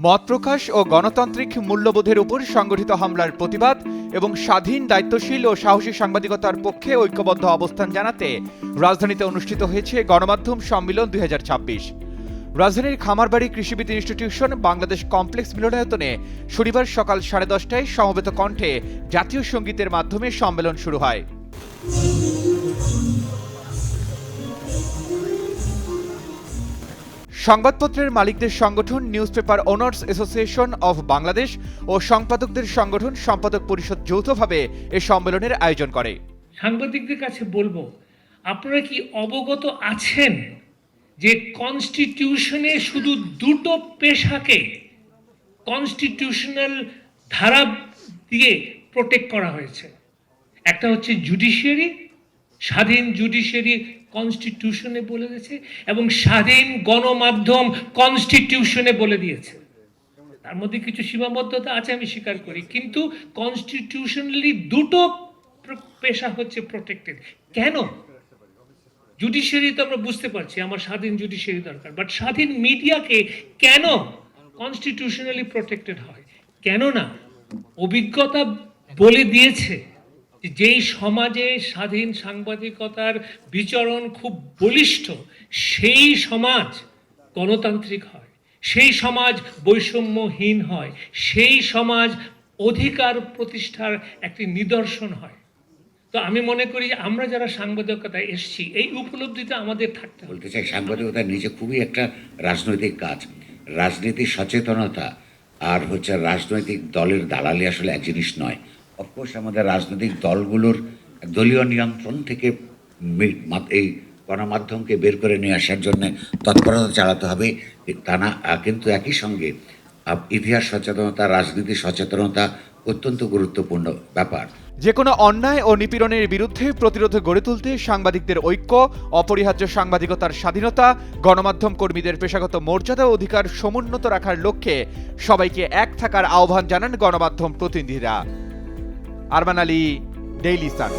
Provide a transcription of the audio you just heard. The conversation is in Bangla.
মত প্রকাশ ও গণতান্ত্রিক মূল্যবোধের উপর সংগঠিত হামলার প্রতিবাদ এবং স্বাধীন, দায়িত্বশীল ও সাহসী সাংবাদিকতার পক্ষে ঐক্যবদ্ধ অবস্থান জানাতে রাজধানীতে অনুষ্ঠিত হয়েছে গণমাধ্যম সম্মেলন 2026। রাজধানীর খামারবাড়ি কৃষিবিদ ইনস্টিটিউশন বাংলাদেশ কমপ্লেক্স মিলনায়তনে শনিবার সকাল 10:30টায় সমবেত কণ্ঠে জাতীয় সঙ্গীতের মাধ্যমে সম্মেলন শুরু হয়। সংবাদপত্রের মালিকদের সংগঠন newspaper owners association of Bangladesh ও সম্পাদকদের সংগঠন সম্পাদক পরিষদ যৌথভাবে এ সম্মেলনের আয়োজন করে। সাংবাদিকদের কাছে বলবো, আপনারা কি অবগত আছেন যে কনস্টিটিউশনে শুধু দুটো পেশাকে কনস্টিটিউশনাল ধারা দিয়ে প্রোটেক্ট করা হয়েছে? একটা হচ্ছে জুডিশিয়ারি, স্বাধীন জুডিশিয়ারি কনস্টিটিউশনে বলে দিয়েছে, এবং স্বাধীন গণমাধ্যম কনস্টিটিউশনে বলে দিয়েছে। তার মধ্যে কিছু সীমাবদ্ধতা আছে, আমি স্বীকার করি, কিন্তু কনস্টিটিউশনালি দুটো পেশা হচ্ছে প্রোটেক্টেড। কেন? জুডিশিয়ারি তো আমরা বুঝতে পারছি, আমার স্বাধীন জুডিশিয়ারি দরকার, বাট স্বাধীন মিডিয়াকে কেন কনস্টিটিউশনালি প্রোটেক্টেড হয়? কেননা অভিজ্ঞতা বলে দিয়েছে যেই সমাজে স্বাধীন সাংবাদিকতার বিচরণ খুব বলিষ্ঠ, সেই সমাজ গণতান্ত্রিক হয়, সেই সমাজ বৈষম্যহীন হয়, সেই সমাজ অধিকার প্রতিষ্ঠার একটি নিদর্শন হয়। তো আমি মনে করি যে আমরা যারা সাংবাদিকতায় এসেছি, এই উপলব্ধিটা আমাদের থাকতে হবে। বলতে চাই, সাংবাদিকতা নিজে খুবই একটা রাজনৈতিক কাজ। রাজনীতির সচেতনতা আর রাজনৈতিক দলের দালালি আসলে এক জিনিস নয়। অফকোর্স আমাদের রাজনৈতিক দলগুলোর দলীয় নিয়ন্ত্রণ থেকে এই গণমাধ্যমকে বের করে নিয়ে আসার জন্য তৎপরতা চালাতে হবে, তা না। কিন্তু একই সঙ্গে ইতিহাস সচেতনতা, রাজনীতি সচেতনতা অত্যন্ত গুরুত্বপূর্ণ ব্যাপার। যে কোনো অন্যায় ও নিপীড়নের বিরুদ্ধে প্রতিরোধ গড়ে তুলতে সাংবাদিকদের ঐক্য, অপরিহার্য সাংবাদিকতার স্বাধীনতা, গণমাধ্যম কর্মীদের পেশাগত মর্যাদা ও অধিকার সমুন্নত রাখার লক্ষ্যে সবাইকে এক থাকার আহ্বান জানান গণমাধ্যম প্রতিনিধিরা। Arman Ali, Daily Sun.